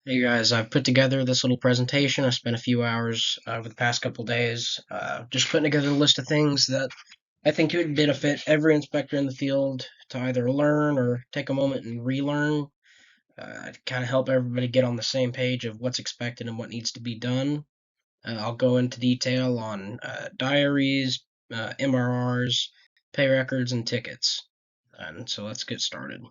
Hey guys, I've put together this little presentation. I spent a few hours over the past couple days just putting together a list of things that I think would benefit every inspector in the field to either learn or take a moment and relearn to kind of help everybody get on the same page of what's expected and what needs to be done. I'll go into detail on diaries, MRRs, pay records, and tickets. And so let's get started.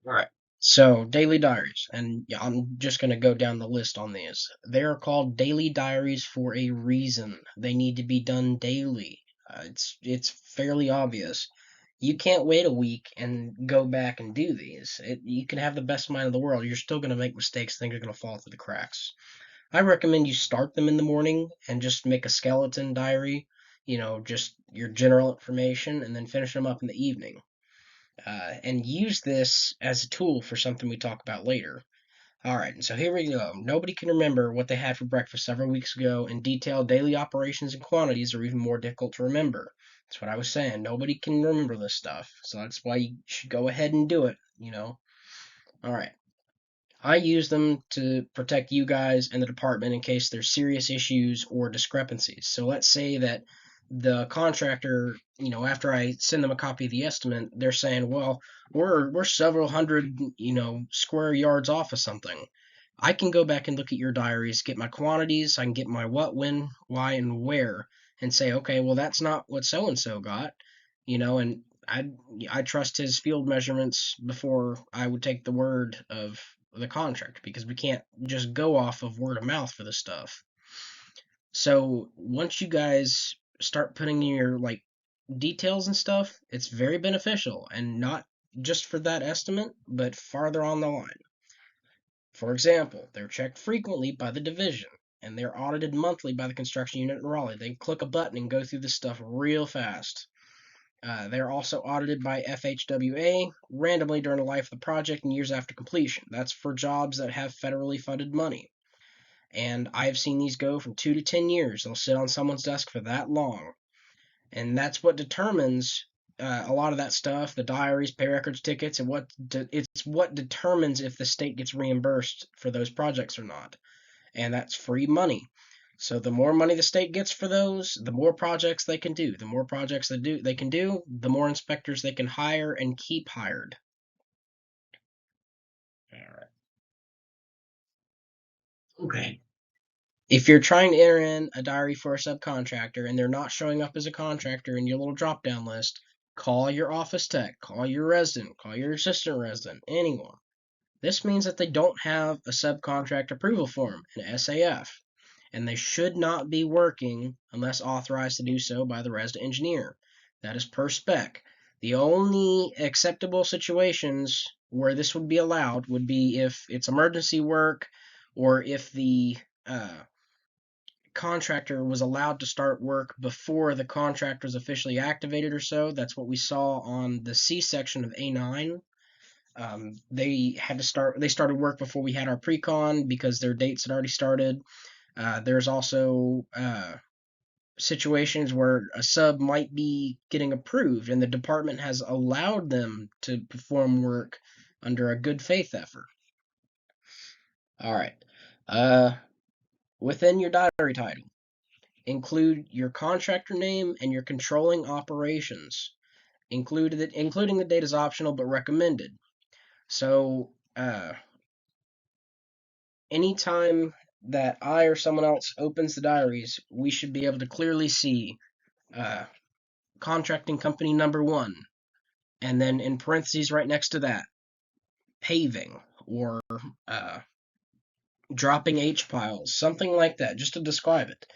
All right. So, daily diaries, and yeah, I'm just going to go down the list on these. They are called daily diaries for a reason. They need to be done daily. It's fairly obvious. You can't wait a week and go back and do these. You can have the best mind in the world. You're still going to make mistakes. Things are going to fall through the cracks. I recommend you start them in the morning and just make a skeleton diary, just your general information, and then finish them up in the evening and use this as a tool for something we talk about later. All right, so here we go. Nobody can remember what they had for breakfast several weeks ago, and detailed daily operations and quantities are even more difficult to remember. That's what I was saying. Nobody can remember this stuff, so that's why you should go ahead and do it. All right. I use them to protect you guys and the department in case there's serious issues or discrepancies. So let's say that the contractor, after I send them a copy of the estimate, they're saying, "Well, we're several hundred, square yards off of something." I can go back and look at your diaries, get my quantities, I can get my what, when, why, and where, and say, "Okay, well that's not what so and so got," and I trust his field measurements before I would take the word of the contract because we can't just go off of word of mouth for this stuff. So once you guys start putting in your details and stuff, it's very beneficial and not just for that estimate, but farther on the line. For example, they're checked frequently by the division and they're audited monthly by the construction unit in Raleigh. They click a button and go through this stuff real fast. They're also audited by FHWA randomly during the life of the project and years after completion. That's for jobs that have federally funded money. And I've seen these go from 2 to 10 years. They'll sit on someone's desk for that long. And that's what determines a lot of that stuff, the diaries, pay records, tickets, and it's what determines if the state gets reimbursed for those projects or not. And that's free money. So the more money the state gets for those, the more projects they can do. The more projects they can do, the more inspectors they can hire and keep hired. All right. Okay. If you're trying to enter in a diary for a subcontractor and they're not showing up as a contractor in your little drop down list, call your office tech, call your resident, call your assistant resident, anyone. This means that they don't have a subcontract approval form, an SAF, and they should not be working unless authorized to do so by the resident engineer. That is per spec. The only acceptable situations where this would be allowed would be if it's emergency work or if the contractor was allowed to start work before the contract was officially activated or so. That's what we saw on the C section of A9. They had to start. They started work before we had our pre-con because their dates had already started. There's also situations where a sub might be getting approved, and the department has allowed them to perform work under a good faith effort. All right. Uh, Within your diary title, include your contractor name and your controlling operations. Including the date is optional but recommended. So, anytime that I or someone else opens the diaries, we should be able to clearly see uh, contracting company number one, and then in parentheses right next to that, paving or uh, dropping H piles, something like that, just to describe it.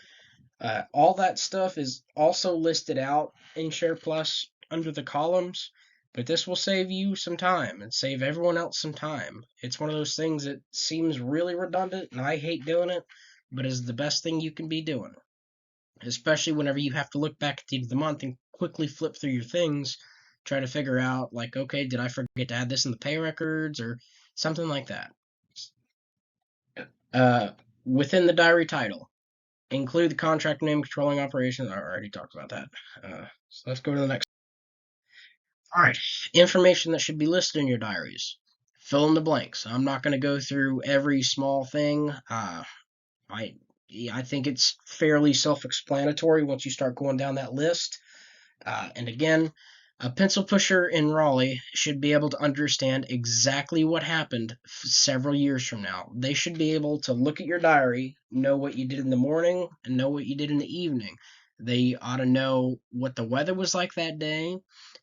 All that stuff is also listed out in Share Plus under the columns, but this will save you some time and save everyone else some time. It's one of those things that seems really redundant, and I hate doing it, but is the best thing you can be doing, especially whenever you have to look back at the end of the month and quickly flip through your things, try to figure out, like, okay, did I forget to add this in the pay records or something like that. Uh, Within the diary title, include the contract name, controlling operations. I already talked about that. So let's go to the next. All right. Information that should be listed in your diaries. Fill in the blanks. I'm not going to go through every small thing. I I think it's fairly self-explanatory once you start going down that list. And again, a pencil pusher in Raleigh should be able to understand exactly what happened several years from now. They should be able to look at your diary, know what you did in the morning, and know what you did in the evening. They ought to know what the weather was like that day.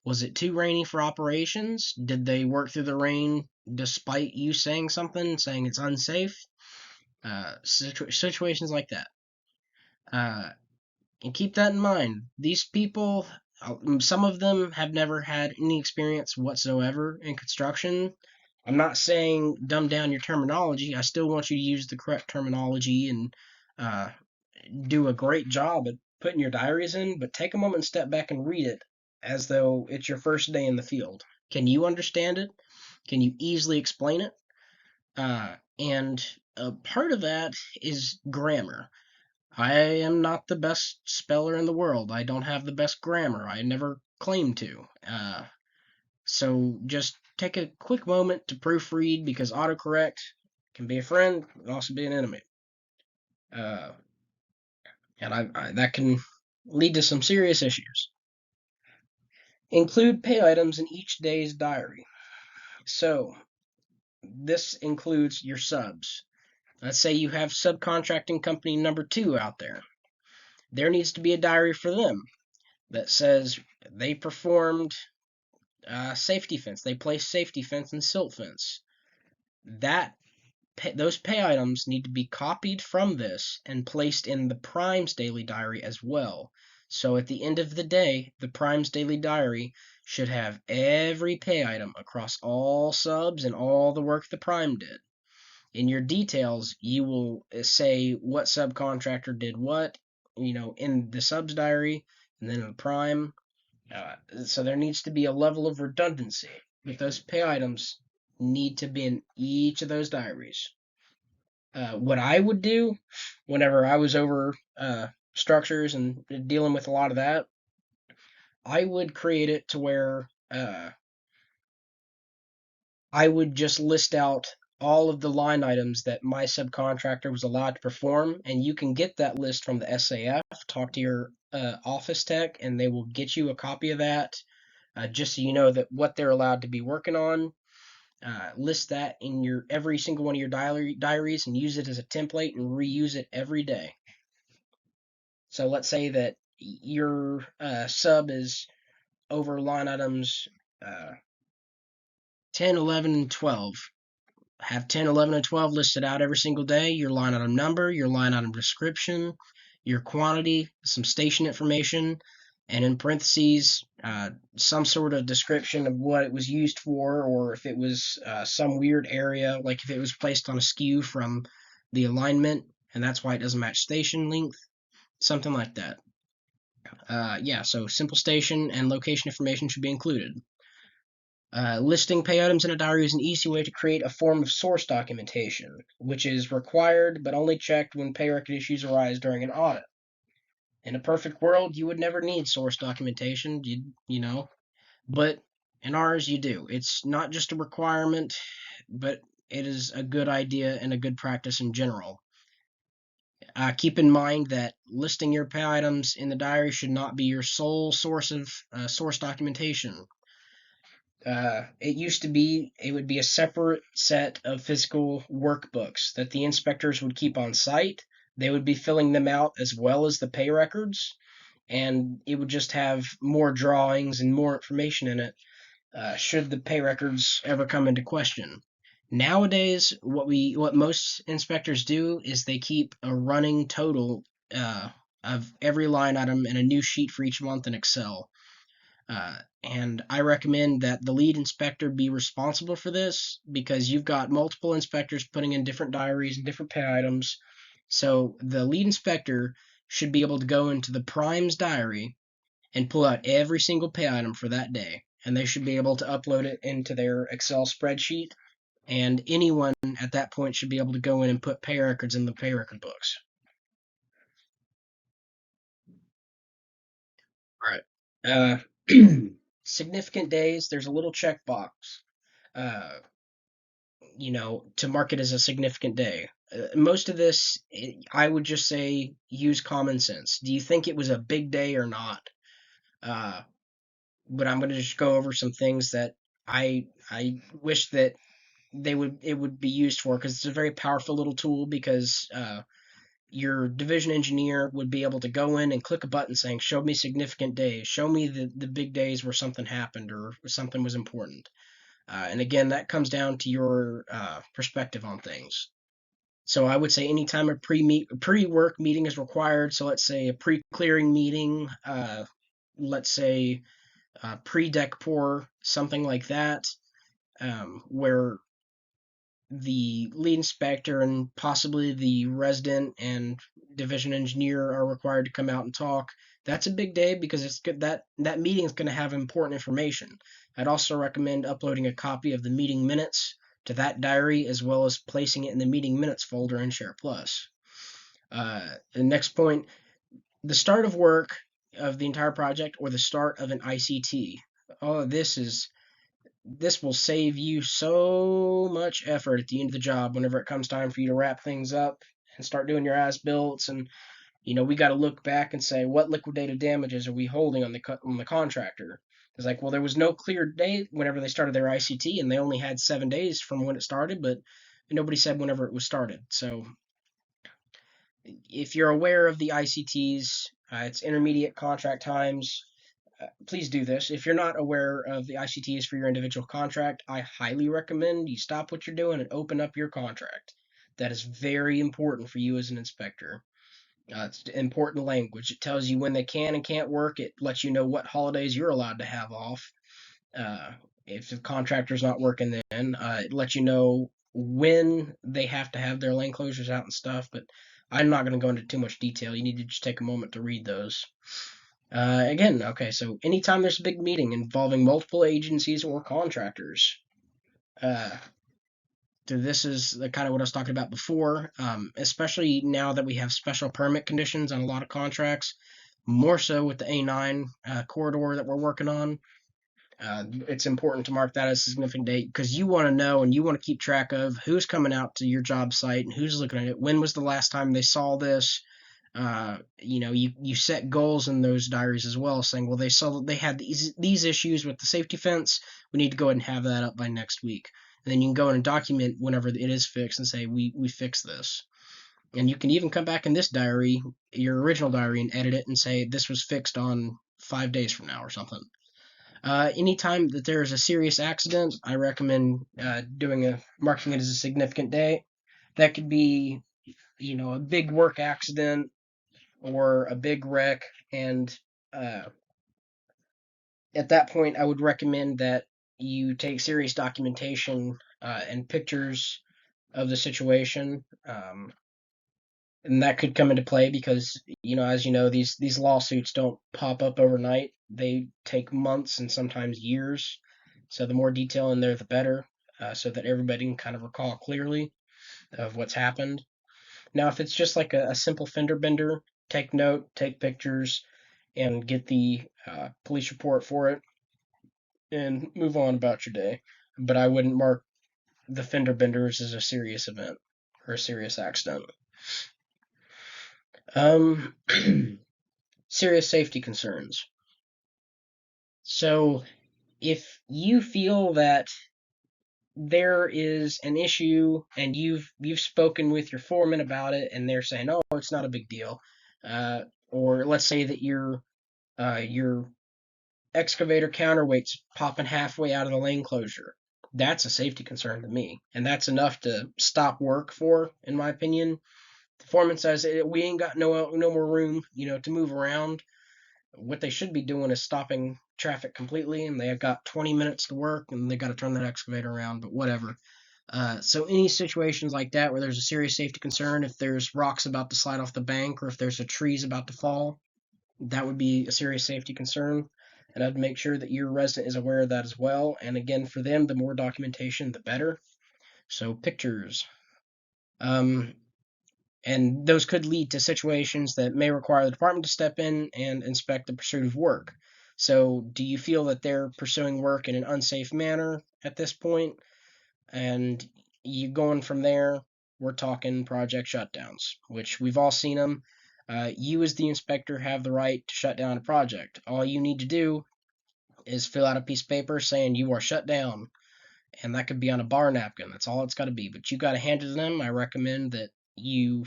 Was it too rainy for operations? Did they work through the rain despite you saying something, saying it's unsafe? Situations like that. Uh, and keep that in mind. These people, some of them have never had any experience whatsoever in construction. I'm not saying dumb down your terminology. I still want you to use the correct terminology and uh, do a great job at putting your diaries in, but take a moment and step back and read it as though it's your first day in the field. Can you understand it? Can you easily explain it? And a part of that is grammar. I am not the best speller in the world. I don't have the best grammar. I never claim to. So just take a quick moment to proofread because autocorrect can be a friend, but also be an enemy. Uh, and that can lead to some serious issues. Include pay items in each day's diary. So this includes your subs. Let's say you have subcontracting company number 2 out there. There needs to be a diary for them that says they performed safety fence. They placed safety fence and silt fence. That those pay items need to be copied from this and placed in the Prime's daily diary as well. So at the end of the day, the Prime's daily diary should have every pay item across all subs and all the work the Prime did. In your details, you will say what subcontractor did what, in the subs diary, and then in the Prime. So there needs to be a level of redundancy, but those pay items need to be in each of those diaries. What I would do whenever I was over structures and dealing with a lot of that, I would create it to where I would just list out all of the line items that my subcontractor was allowed to perform, and you can get that list from the SAF. Talk to your office tech, and they will get you a copy of that, just so you know that what they're allowed to be working on. List that in your every single one of your diaries and use it as a template and reuse it every day. So let's say that your sub is over line items uh, 10, 11, and 12. Have 10, 11, and 12 listed out every single day. Your line item number, your line item description, your quantity, some station information, and in parentheses, some sort of description of what it was used for, or if it was some weird area, like if it was placed on a skew from the alignment, and that's why it doesn't match station length, something like that. Yeah, so simple station and location information should be included. Listing pay items in a diary is an easy way to create a form of source documentation, which is required but only checked when pay record issues arise during an audit. In a perfect world, you would never need source documentation, but in ours, you do. It's not just a requirement, but it is a good idea and a good practice in general. Keep in mind that listing your pay items in the diary should not be your sole source of source documentation. It used to be it would be a separate set of physical workbooks that the inspectors would keep on site. They would be filling them out as well as the pay records, and it would just have more drawings and more information in it should the pay records ever come into question. Nowadays, what most inspectors do is they keep a running total of every line item in a new sheet for each month in Excel. And I recommend that the lead inspector be responsible for this because you've got multiple inspectors putting in different diaries and different pay items. So the lead inspector should be able to go into the Prime's diary and pull out every single pay item for that day. And they should be able to upload it into their Excel spreadsheet. And anyone at that point should be able to go in and put pay records in the pay record books. All right. Significant days, there's a little checkbox. Uh, to mark it as a significant day. Most of this, I would just say use common sense. Do you think it was a big day or not? Uh, but I'm going to just go over some things that I wish that it would be used for, because it's a very powerful little tool, because your division engineer would be able to go in and click a button saying, show me significant days, show me the big days where something happened or something was important. And again, that comes down to your perspective on things. So I would say anytime a pre-work meeting is required, so let's say a pre-clearing meeting, let's say pre-deck pour, something like that, where the lead inspector and possibly the resident and division engineer are required to come out and talk. That's a big day, because it's good that meeting is going to have important information. I'd also recommend uploading a copy of the meeting minutes to that diary, as well as placing it in the meeting minutes folder in Share Plus. The next point: the start of work of the entire project or the start of an ICT. Oh, this will save you so much effort at the end of the job whenever it comes time for you to wrap things up and start doing your as builds. And we got to look back and say, what liquidated damages are we holding on the contractor? It's like, well, there was no clear date whenever they started their ICT, and they only had 7 days from when it started, but nobody said whenever it was started. So if you're aware of the ICTs, it's intermediate contract times. Please do this. If you're not aware of the ICTs for your individual contract, I highly recommend you stop what you're doing and open up your contract. That is very important for you as an inspector. It's important language. It tells you when they can and can't work. It lets you know what holidays you're allowed to have off. Uh, if the contractor's not working, then it lets you know when they have to have their lane closures out and stuff. But I'm not going to go into too much detail. You need to just take a moment to read those. Again, okay, so anytime there's a big meeting involving multiple agencies or contractors, uh, this is the kind of what I was talking about before, especially now that we have special permit conditions on a lot of contracts, more so with the A9 corridor that we're working on. It's important to mark that as a significant date, because you want to know and you want to keep track of who's coming out to your job site and who's looking at it. When was the last time they saw this? You set goals in those diaries as well, saying, well, they saw that they had these issues with the safety fence. We need to go ahead and have that up by next week. And then you can go in and document whenever it is fixed and say, we fixed this. And you can even come back in this diary, your original diary, and edit it and say this was fixed on 5 days from now or something. Anytime that there is a serious accident, I recommend marking it as a significant day. That could be, a big work accident or a big wreck, and uh, at that point, I would recommend that you take serious documentation and pictures of the situation. And that could come into play because, as you know, these lawsuits don't pop up overnight. They take months and sometimes years. So the more detail in there, the better, so that everybody can kind of recall clearly of what's happened. Now, if it's just like a simple fender bender, take note, take pictures, and get the police report for it, and move on about your day. But I wouldn't mark the fender benders as a serious event or a serious accident. Um, serious safety concerns. So if you feel that there is an issue and you've spoken with your foreman about it and they're saying, oh, it's not a big deal, or let's say that your excavator counterweight's popping halfway out of the lane closure, that's a safety concern to me, and that's enough to stop work for, in my opinion. The foreman says we ain't got no more room, to move around. What they should be doing is stopping traffic completely, and they have got 20 minutes to work, and they got to turn that excavator around. But whatever. So any situations like that where there's a serious safety concern, if there's rocks about to slide off the bank, or if there's a trees about to fall, that would be a serious safety concern. And I'd make sure that your resident is aware of that as well. And again, for them, the more documentation, the better. So pictures. Um, and those could lead to situations that may require the department to step in and inspect the pursuit of work. So do you feel that they're pursuing work in an unsafe manner at this point? And you going from there, we're talking project shutdowns, which we've all seen them. You, as the inspector, have the right to shut down a project. All you need to do is fill out a piece of paper saying you are shut down, and that could be on a bar napkin. That's all it's got to be. But you got to hand it to them. I recommend that you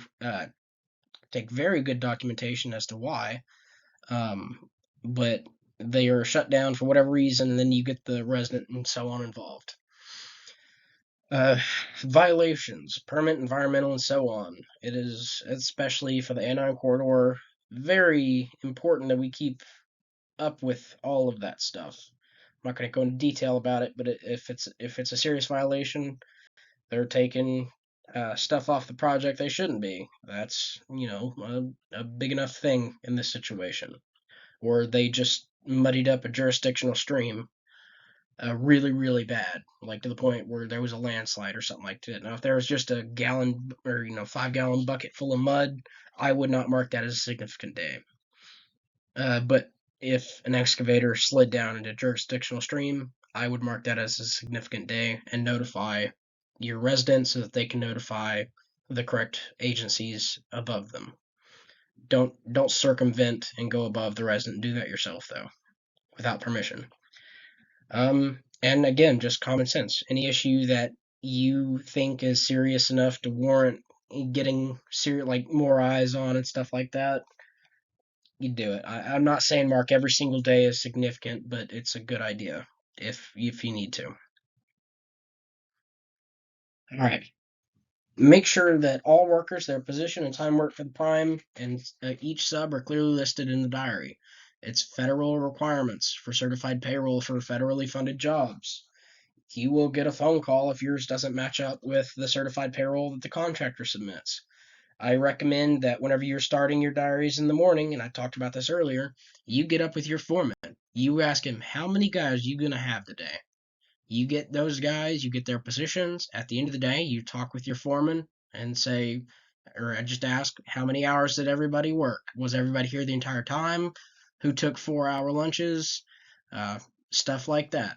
take very good documentation as to why. Um, but they are shut down for whatever reason, and then you get the resident and so on involved. Uh, Violations, permit, environmental, and so on. It is, especially for the A9 corridor, very important that we keep up with all of that stuff. I'm not going to go into detail about it, but if it's a serious violation, they're taking stuff off the project they shouldn't be. That's a big enough thing in this situation. Or they just muddied up a jurisdictional stream really, really bad, like to the point where there was a landslide or something like that. Now, if there was just a gallon or 5 gallon bucket full of mud, I would not mark that as a significant day. But if an excavator slid down into a jurisdictional stream, I would mark that as a significant day and notify your residents so that they can notify the correct agencies above them. Don't circumvent and go above the resident. Do that yourself though, without permission. And again, just common sense. Any issue that you think is serious enough to warrant getting like more eyes on and stuff like that, you do it. I'm not saying mark every single day is significant, but it's a good idea if you need to. All right. Make sure that all workers, their position and time worked for the prime, and each sub are clearly listed in the diary. It's federal requirements for certified payroll for federally funded jobs. You will get a phone call if yours doesn't match up with the certified payroll that the contractor submits. I recommend that whenever you're starting your diaries in the morning, and I talked about this earlier, you get up with your foreman. You ask him, how many guys are you going to have today? You get those guys, you get their positions. At the end of the day, you talk with your foreman and say, or just ask, how many hours did everybody work? Was everybody here the entire time? Who took 4 hour lunches? Uh, Stuff like that.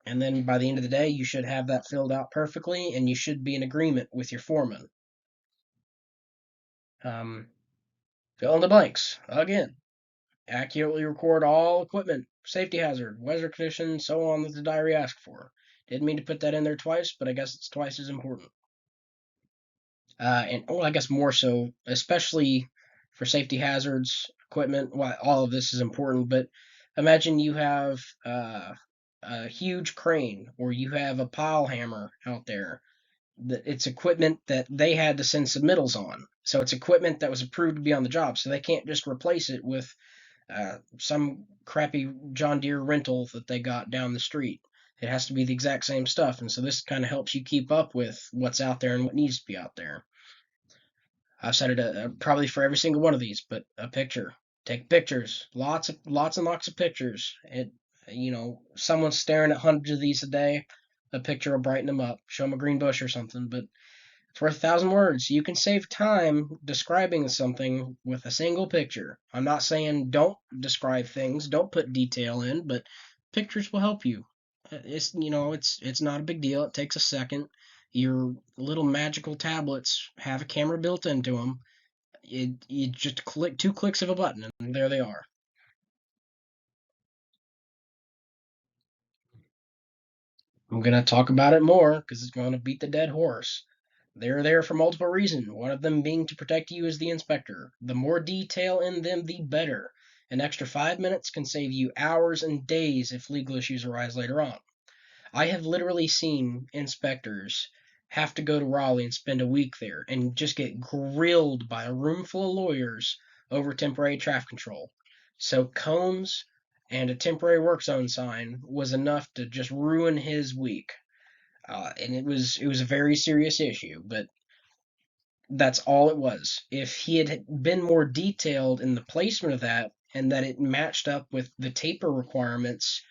And then by the end of the day, you should have that filled out perfectly, and you should be in agreement with your foreman. Um, Fill in the blanks. Again, accurately record all equipment, safety hazard, weather conditions, so on that the diary asked for. Didn't mean to put that in there twice, but I guess it's twice as important. And well, I guess more so, especially for safety hazards, equipment. Well, all of this is important, but imagine you have a huge crane or you have a pile hammer out there. It's equipment that they had to send submittals on. So it's equipment that was approved to be on the job. So they can't just replace it with some crappy John Deere rental that they got down the street. It has to be the exact same stuff. And so this kind of helps you keep up with what's out there and what needs to be out there. I've said it probably for every single one of these, but a picture. Take pictures. Lots and lots of pictures. Someone's staring at hundreds of these a day. A picture will brighten them up. Show them a green bush or something, but it's worth 1,000 words. You can save time describing something with a single picture. I'm not saying don't describe things, don't put detail in, but pictures will help you. It's not a big deal. It takes a second. Your little magical tablets have a camera built into them. You just click 2 clicks of a button, and there they are. I'm gonna talk about it more because it's gonna beat the dead horse. They're there for multiple reasons, one of them being to protect you as the inspector. The more detail in them, the better. An extra 5 minutes can save you hours and days if legal issues arise later on. I have literally seen inspectors have to go to Raleigh and spend a week there and just get grilled by a room full of lawyers over temporary traffic control. So cones and a temporary work zone sign was enough to just ruin his week. And it was a very serious issue, but that's all it was. If he had been more detailed in the placement of that and that it matched up with the taper requirements,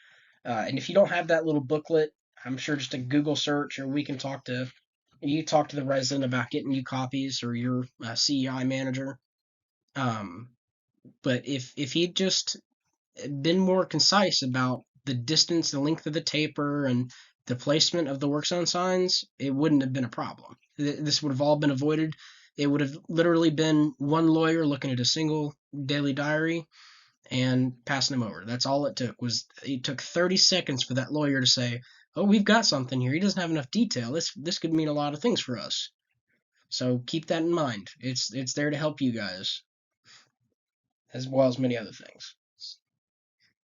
and if you don't have that little booklet, I'm sure just a Google search, or we can talk to the resident about getting you copies or your CEI manager. Um, but if he'd just been more concise about the distance, the length of the taper, and the placement of the work zone signs, it wouldn't have been a problem. This would have all been avoided. It would have literally been one lawyer looking at a single daily diary and passing them over. That's all it took. It took 30 seconds for that lawyer to say, "Oh, we've got something here. He doesn't have enough detail. This could mean a lot of things for us." So keep that in mind. It's there to help you guys as well as many other things.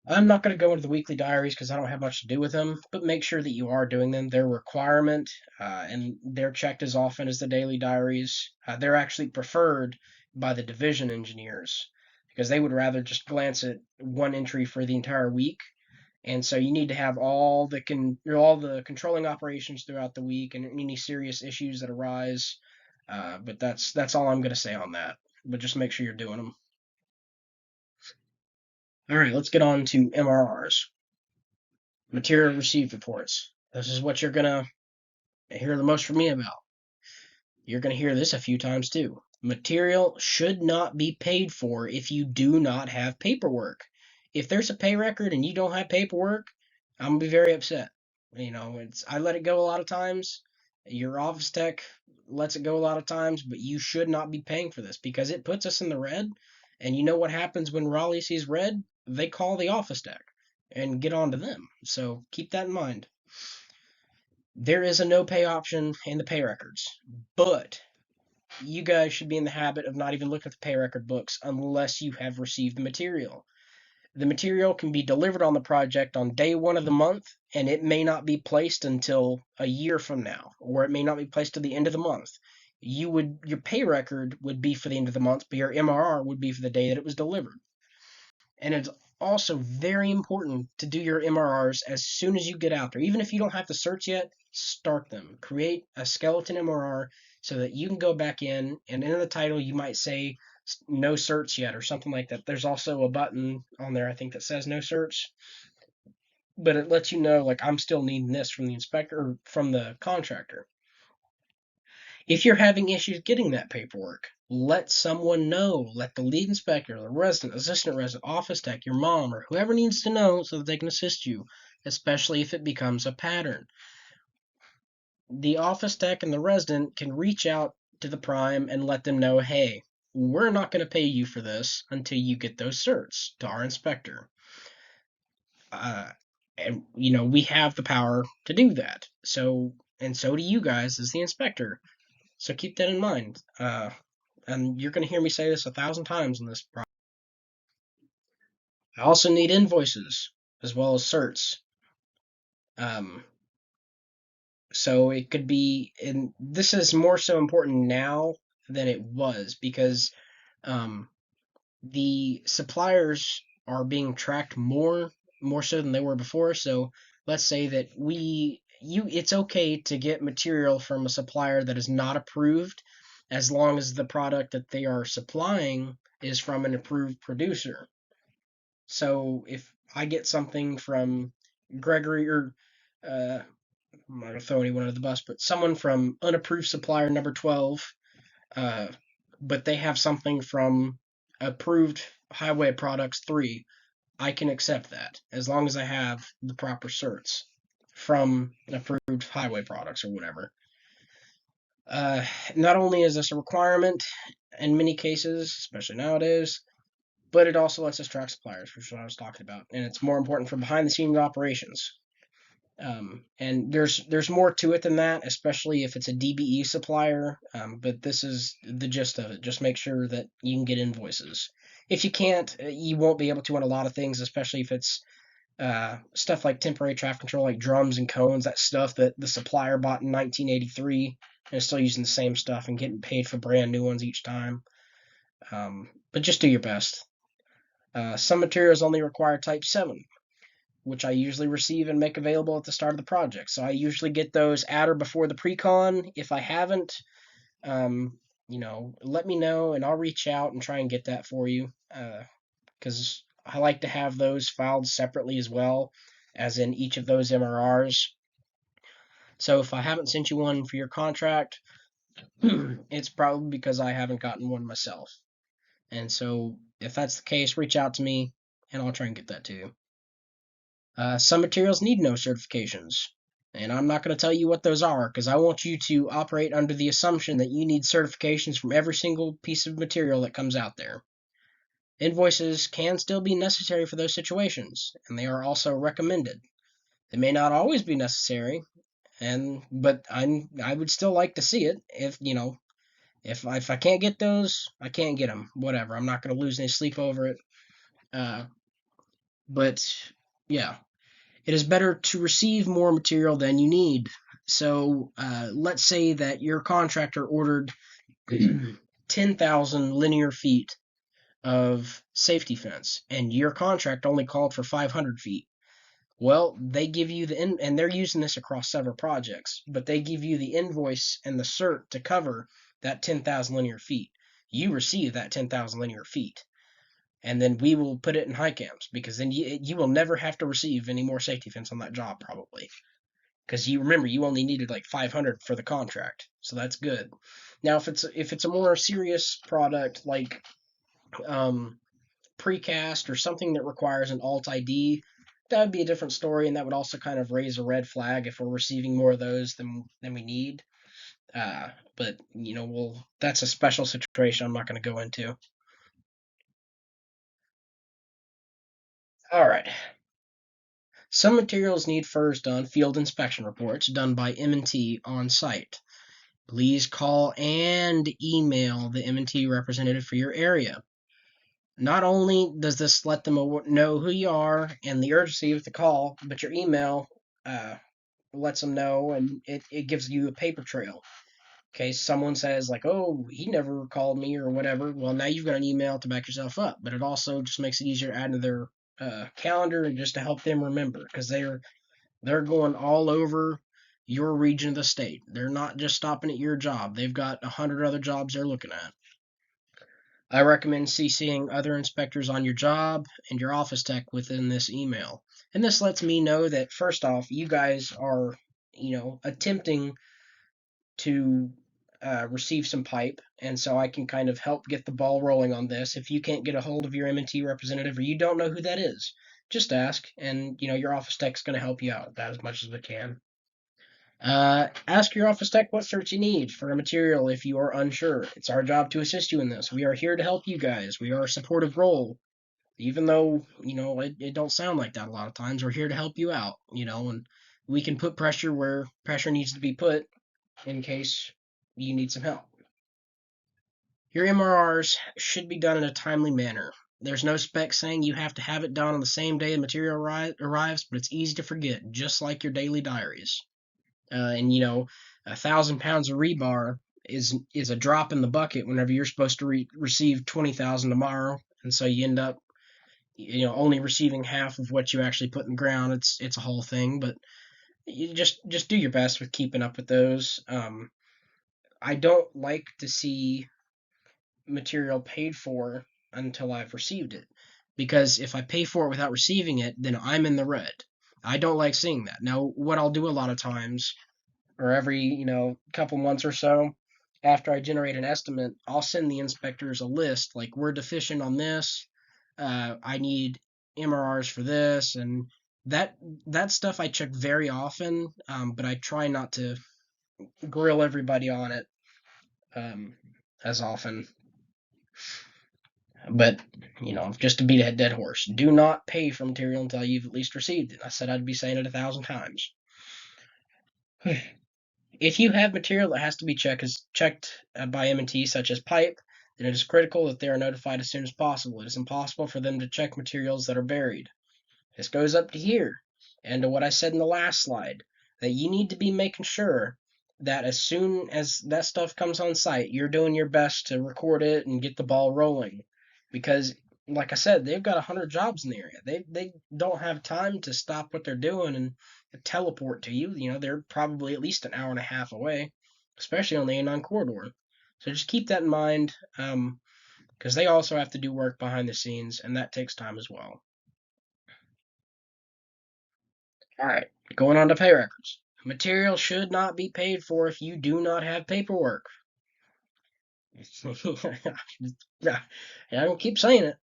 I'm not going to go into the weekly diaries because I don't have much to do with them, but make sure that you are doing them. They're a requirement, and they're checked as often as the daily diaries. They're actually preferred by the division engineers because they would rather just glance at one entry for the entire week. And so you need to have all the controlling operations throughout the week and any serious issues that arise. But that's all I'm going to say on that. But just make sure you're doing them. All right, let's get on to MRRs. Material received reports. This is what you're going to hear the most from me about. You're going to hear this a few times too. Material should not be paid for if you do not have paperwork. If there's a pay record and you don't have paperwork, I'm going to be very upset. I let it go a lot of times. Your office tech lets it go a lot of times, but you should not be paying for this because it puts us in the red. And you know what happens when Raleigh sees red? They call the office tech and get on to them. So keep that in mind. There is a no pay option in the pay records, but you guys should be in the habit of not even looking at the pay record books unless you have received the material. The material can be delivered on the project on day one of the month, and it may not be placed until a year from now, or it may not be placed to the end of the month. Your pay record would be for the end of the month, but your MRR would be for the day that it was delivered. And it's also very important to do your MRRs as soon as you get out there. Even if you don't have the certs yet, start them. Create a skeleton MRR so that you can go back in, and in the title you might say no certs yet or something like that. There's also a button on there I think that says no certs, but it lets you know like I'm still needing this from the inspector or from the contractor. If you're having issues getting that paperwork, let someone know. Let the lead inspector, the resident, assistant resident, office tech, your mom, or whoever needs to know so that they can assist you, especially if it becomes a pattern. The office tech and the resident can reach out to the prime and let them know, hey, we're not going to pay you for this until you get those certs to our inspector. And we have the power to do that. So do you guys as the inspector. So keep that in mind. And you're going to hear me say this 1,000 times in this project. I also need invoices as well as certs. Um, so it could be, and this is more so important now than it was because um, the suppliers are being tracked more so than they were before. So let's say that it's okay to get material from a supplier that is not approved as long as the product that they are supplying is from an approved producer. So if I get something from Gregory or I'm not gonna throw anyone under the bus, but someone from unapproved supplier number 12, uh, but they have something from approved highway products 3, I can accept that as long as I have the proper certs from approved highway products or whatever. Uh, Not only is this a requirement in many cases, especially nowadays, but it also lets us track suppliers, which is what I was talking about, and it's more important for behind the scenes operations. And there's more to it than that, especially if it's a DBE supplier. But this is the gist of it. Just make sure that you can get invoices. If you can't, you won't be able to on a lot of things, especially if it's stuff like temporary traffic control, like drums and cones, that stuff that the supplier bought in 1983 and is still using the same stuff and getting paid for brand new ones each time. But just do your best. Some materials only require Type 7, which I usually receive and make available at the start of the project. So I usually get those at or before the pre-con. If I haven't, let me know and I'll reach out and try and get that for you. Because I like to have those filed separately as well, as in each of those MRRs. So if I haven't sent you one for your contract, it's probably because I haven't gotten one myself. And so if that's the case, reach out to me and I'll try and get that to you. Some materials need no certifications. And I'm not going to tell you what those are because I want you to operate under the assumption that you need certifications from every single piece of material that comes out there. Invoices can still be necessary for those situations, and they are also recommended. They may not always be necessary, but I would still like to see it. If I can't get those, I can't get them. Whatever. I'm not going to lose any sleep over it. Uh, but yeah, it is better to receive more material than you need. So let's say that your contractor ordered 10,000 linear feet of safety fence, and your contract only called for 500 feet. Well, they give you and they're using this across several projects, but they give you the invoice and the cert to cover that 10,000 linear feet. You receive that 10,000 linear feet, and then we will put it in high cams because then you will never have to receive any more safety fence on that job probably. Because you remember you only needed like 500 for the contract, so that's good. Now, if it's a more serious product like um, precast or something that requires an alt ID, that would be a different story, and that would also kind of raise a red flag if we're receiving more of those than we need. But that's a special situation I'm not going to go into. All right. Some materials need first done field inspection reports done by M&T on site. Please call and email the M&T representative for your area. Not only does this let them know who you are and the urgency of the call, but your email uh, lets them know, and it gives you a paper trail. In case someone says, like, oh, he never called me or whatever, well, now you've got an email to back yourself up. But it also just makes it easier to add to their calendar and just to help them remember because they're going all over your region of the state. They're not just stopping at your job. They've got 100 other jobs they're looking at. I recommend CCing other inspectors on your job and your office tech within this email. And this lets me know that first off, you guys are, attempting to receive some pipe, and so I can kind of help get the ball rolling on this. If you can't get a hold of your M&T representative or you don't know who that is, just ask, and your office tech's going to help you out with that as much as it can. Ask your office tech what search you need for a material if you are unsure. It's our job to assist you in this. We are here to help you guys. We are a supportive role. Even though, it don't sound like that a lot of times, we're here to help you out, and we can put pressure where pressure needs to be put in case you need some help. Your MRRs should be done in a timely manner. There's no spec saying you have to have it done on the same day the material arrives, but it's easy to forget, just like your daily diaries. And 1,000 pounds of rebar is a drop in the bucket whenever you're supposed to receive 20,000 tomorrow, and so you end up only receiving half of what you actually put in the ground. It's a whole thing, but you just do your best with keeping up with those. I don't like to see material paid for until I've received it, because if I pay for it without receiving it, then I'm in the red. I don't like seeing that. Now, what I'll do a lot of times, or every couple months or so, after I generate an estimate, I'll send the inspectors a list like, we're deficient on this, I need MRRs for this, and that stuff I check very often, but I try not to grill everybody on it um, as often. But just to beat a dead horse, do not pay for material until you've at least received it. I said I'd be saying it 1,000 times. If you have material that has to be checked by M&T, such as pipe, then it is critical that they are notified as soon as possible. It is impossible for them to check materials that are buried. This goes up to here, and to what I said in the last slide, that you need to be making sure that as soon as that stuff comes on site, you're doing your best to record it and get the ball rolling. Because, like I said, they've got 100 jobs in the area. They don't have time to stop what they're doing and teleport to you. They're probably at least an hour and a half away, especially on the A9 corridor. So just keep that in mind, because they also have to do work behind the scenes, and that takes time as well. All right, going on to pay records. Material should not be paid for if you do not have paperwork. Yeah, I don't keep saying it.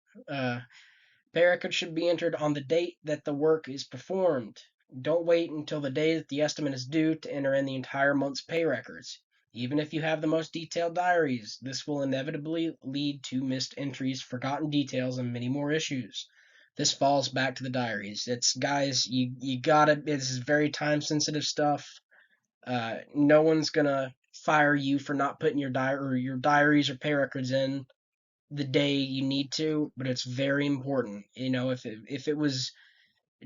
Pay records should be entered on the date that the work is performed. Don't wait until the day that the estimate is due to enter in the entire month's pay records. Even if you have the most detailed diaries, this will inevitably lead to missed entries, forgotten details, and many more issues. This falls back to the diaries. It's guys, you gotta. It's very time sensitive stuff. No one's gonna fire you for not putting your diaries or pay records in the day you need to, but it's very important. If it was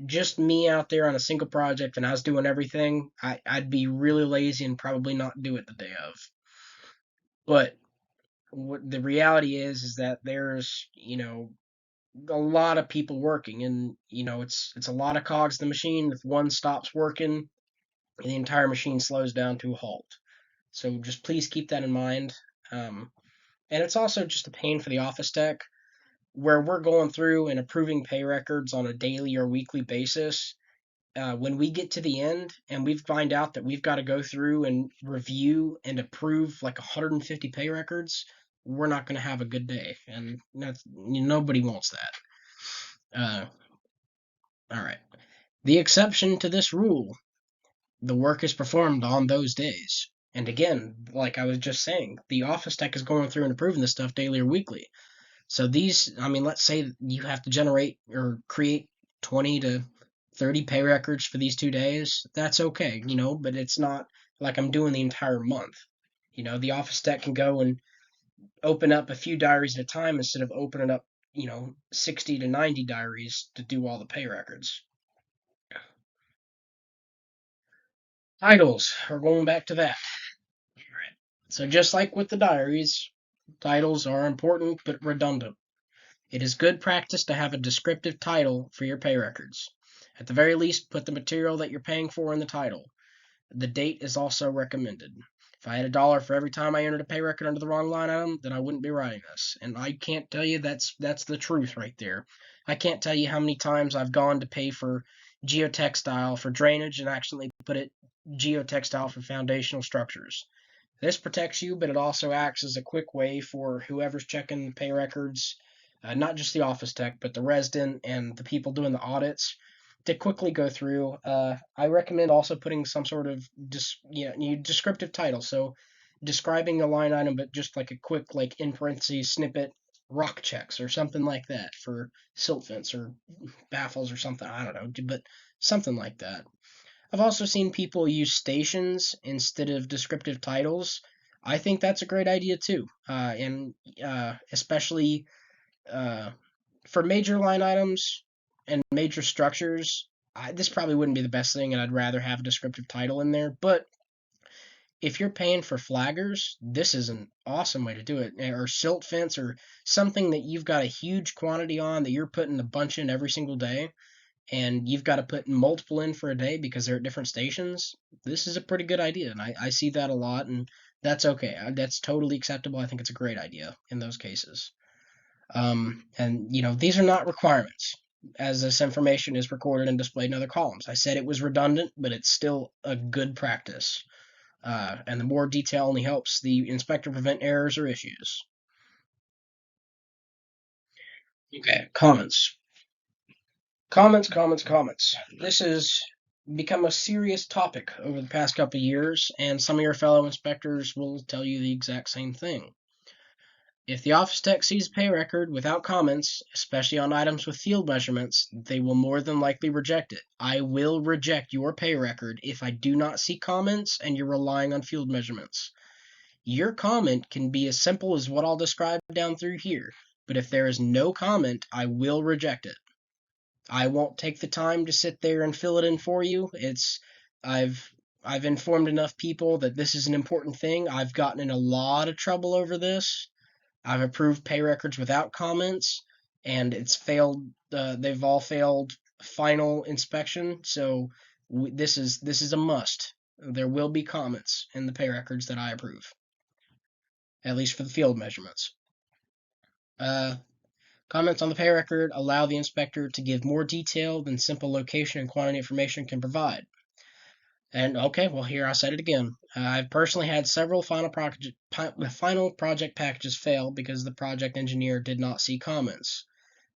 just me out there on a single project and I was doing everything, I'd be really lazy and probably not do it the day of. But what the reality is that there's a lot of people working, and it's a lot of cogs in the machine. If one stops working, the entire machine slows down to a halt. So just please keep that in mind. Um, and it's also just a pain for the office tech where we're going through and approving pay records on a daily or weekly basis. When we get to the end and we find out that we've got to go through and review and approve like 150 pay records, we're not going to have a good day, and nobody wants that. Uh, all right. The exception to this rule: the work is performed on those days. And again, like I was just saying, the office tech is going through and approving this stuff daily or weekly. So I mean, let's say you have to generate or create 20 to 30 pay records for these 2 days. That's okay, but it's not like I'm doing the entire month. The office tech can go and open up a few diaries at a time instead of opening up, 60 to 90 diaries to do all the pay records. Titles, we're going back to that. Right. So just like with the diaries, titles are important but redundant. It is good practice to have a descriptive title for your pay records. At the very least, put the material that you're paying for in the title. The date is also recommended. If I had $1 for every time I entered a pay record under the wrong line item, then I wouldn't be writing this. And I can't tell you that's the truth right there. I can't tell you how many times I've gone to pay for geotextile for drainage and accidentally put it geotextile for foundational structures. This protects you, but it also acts as a quick way for whoever's checking the pay records, not just the office tech, but the resident and the people doing the audits, to quickly go through. I recommend also putting some sort of descriptive title, so describing a line item, but just like a quick like in parentheses snippet, rock checks or something like that for silt fence or baffles or something. I don't know, but something like that. I've also seen people use stations instead of descriptive titles. I think that's a great idea too, and especially uh, for major line items and major structures. This probably wouldn't be the best thing, and I'd rather have a descriptive title in there. But if you're paying for flaggers, this is an awesome way to do it. Or silt fence, or something that you've got a huge quantity on that you're putting a bunch in every single day, and you've got to put multiple in for a day because they're at different stations. This is a pretty good idea, and I see that a lot, and that's okay. That's totally acceptable. I think it's a great idea in those cases. And these are not requirements, as this information is recorded and displayed in other columns. I said it was redundant, but it's still a good practice. And the more detail only helps the inspector prevent errors or issues. Okay, comments. Comments. This has become a serious topic over the past couple of years, and some of your fellow inspectors will tell you the exact same thing. If the office tech sees a pay record without comments, especially on items with field measurements, they will more than likely reject it. I will reject your pay record if I do not see comments and you're relying on field measurements. Your comment can be as simple as what I'll describe down through here, but if there is no comment, I will reject it. I won't take the time to sit there and fill it in for you. I've I've informed enough people that this is an important thing. I've gotten in a lot of trouble over this. I've approved pay records without comments, and it's failed. They've all failed final inspection. So this is a must. There will be comments in the pay records that I approve, at least for the field measurements. Uh, Comments on the pay record allow the inspector to give more detail than simple location and quantity information can provide. And okay, well, here I said it again. I've personally had several final project packages fail because the project engineer did not see comments.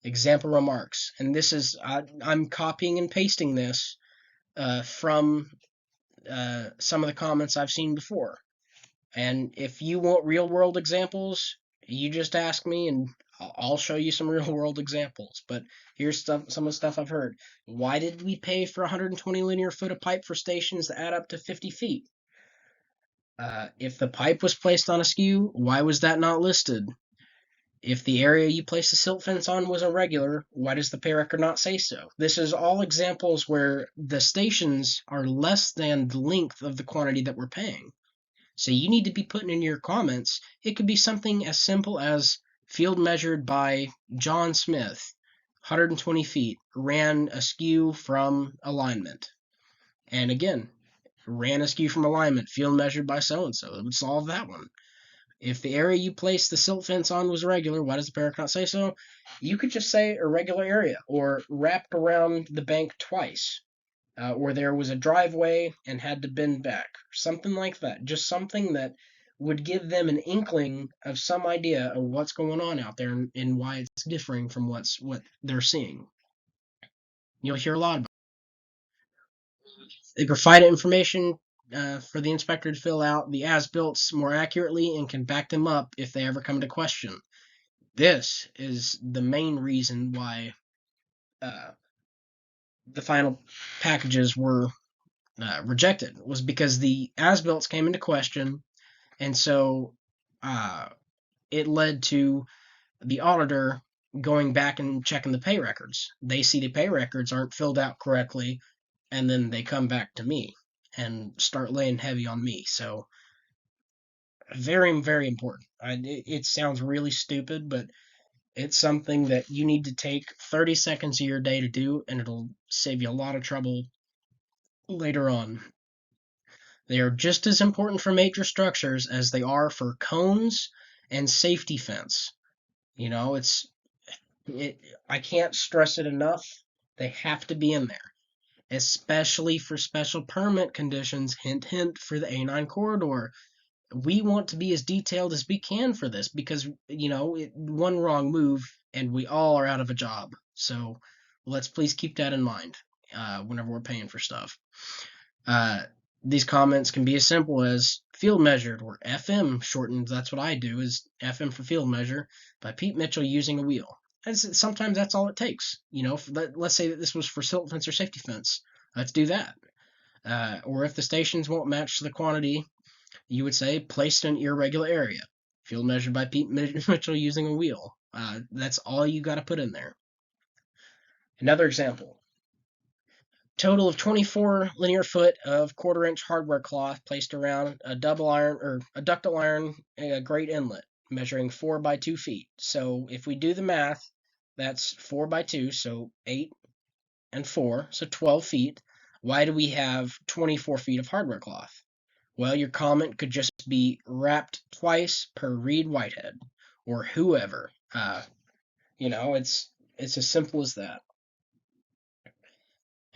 Example remarks, and I'm copying and pasting this from some of the comments I've seen before. And if you want real world examples, you just ask me and I'll show you some real world examples. But here's some of the stuff I've heard. Why did we pay for 120 linear foot of pipe for stations that add up to 50 feet? If the pipe was placed on askew, why was that not listed? If the area you placed the silt fence on was irregular, why does the pay record not say so? This is all examples where the stations are less than the length of the quantity that we're paying. So you need to be putting in your comments. It could be something as simple as field measured by John Smith, 120 feet, ran askew from alignment. And again, ran askew from alignment, field measured by so and so. It would solve that one. If the area you placed the silt fence on was regular, why does the paragraph not say so? You could just say irregular area or wrapped around the bank twice, or there was a driveway and had to bend back, something like that. Just something that would give them an inkling of some idea of what's going on out there and why it's differing from what they're seeing. You'll hear a lot about it. They provide information for the inspector to fill out the as-built more accurately and can back them up if they ever come to question. This is the main reason why uh, the final packages were rejected, was because the as-built came into question, and so uh, it led to the auditor going back and checking the pay records. They see the pay records aren't filled out correctly, and then they come back to me and start laying heavy on me. So very, very important. It sounds really stupid, but it's something that you need to take 30 seconds of your day to do, and it'll save you a lot of trouble later on. They are just as important for major structures as they are for cones and safety fence. You know, I can't stress it enough. They have to be in there, especially for special permit conditions. Hint, hint, for the A9 corridor. We want to be as detailed as we can for this because, one wrong move and we all are out of a job. So let's please keep that in mind whenever we're paying for stuff. These comments can be as simple as field measured, or FM shortened. That's what I do, is FM for field measure, by Pete Mitchell using a wheel. And sometimes that's all it takes. Let's say that this was for silt fence or safety fence. Let's do that. Or if the stations won't match the quantity, you would say placed in irregular area. Field measured by Pete Mitchell using a wheel. That's all you got to put in there. Another example. Total of 24 linear foot of quarter-inch hardware cloth placed around a double iron or a ductile iron grate inlet, measuring 4 by 2 feet. So if we do the math, that's 4 by 2, so 8 and 4, so 12 feet. Why do we have 24 feet of hardware cloth? Well, your comment could just be wrapped twice per Reed Whitehead or whoever. It's as simple as that.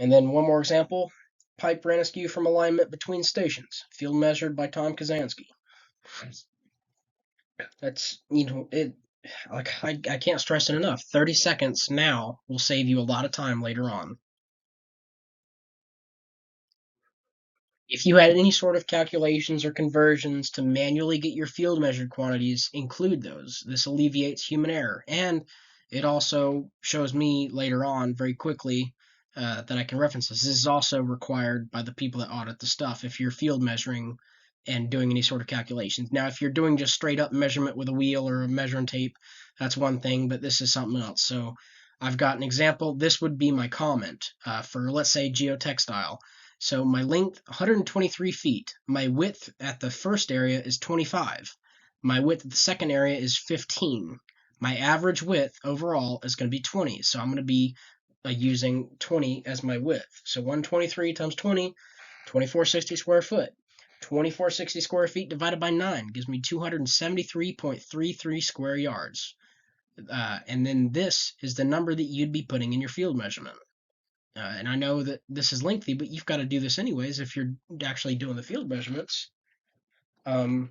And then one more example. Pipe ran askew from alignment between stations. Field measured by Tom Kazansky. That's, it, like, I can't stress it enough. 30 seconds now will save you a lot of time later on. If you had any sort of calculations or conversions to manually get your field measured quantities, include those. This alleviates human error, and it also shows me later on very quickly that I can reference this. This is also required by the people that audit the stuff if you're field measuring and doing any sort of calculations. Now, if you're doing just straight up measurement with a wheel or a measuring tape, that's one thing, but this is something else. So I've got an example. This would be my comment for, let's say, geotextile. So my length, 123 feet. My width at the first area is 25. My width at the second area is 15. My average width overall is going to be 20. So I'm going to be using 20 as my width. So 123 times 20, 2460 square foot. 2460 square feet divided by 9 gives me 273.33 square yards. And then this is the number that you'd be putting in your field measurement. And I know that this is lengthy, but you've got to do this anyways if you're actually doing the field measurements. Let's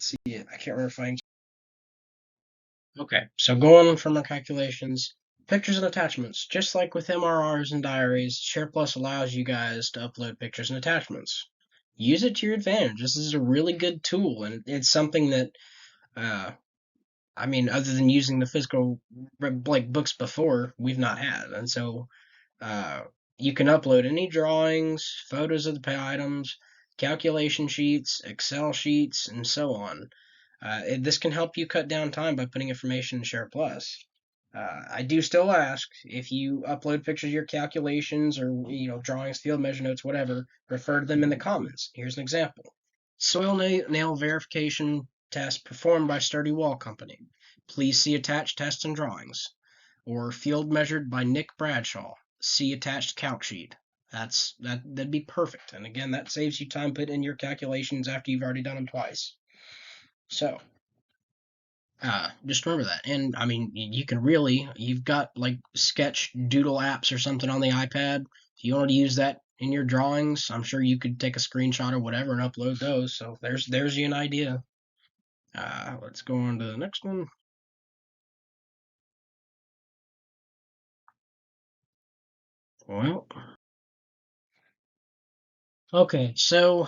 see, I can't remember if I... Okay, so going from our calculations, Pictures and attachments. Just like with MRRs and diaries, SharePlus allows you guys to upload pictures and attachments. Use it to your advantage. This is a really good tool, and it's something that, uh, I mean, other than using the physical like books before, we've not had. And so uh, you can upload any drawings, photos of the items, calculation sheets, Excel sheets, and so on. This can help you cut down time by putting information in Share Plus. I do still ask if you upload pictures of your calculations or drawings, field measure notes, whatever. Refer to them in the comments. Here's an example: soil nail verification test performed by Sturdy Wall Company. Please see attached tests and drawings. Or field measured by Nick Bradshaw. See attached calc sheet. That'd be perfect. And again, that saves you time put in your calculations after you've already done them twice. So just remember that. And I mean, you've got like sketch doodle apps or something on the iPad. If you want to use that in your drawings, I'm sure you could take a screenshot or whatever and upload those. So there's you an idea. Let's go on to the next one. Well, okay, so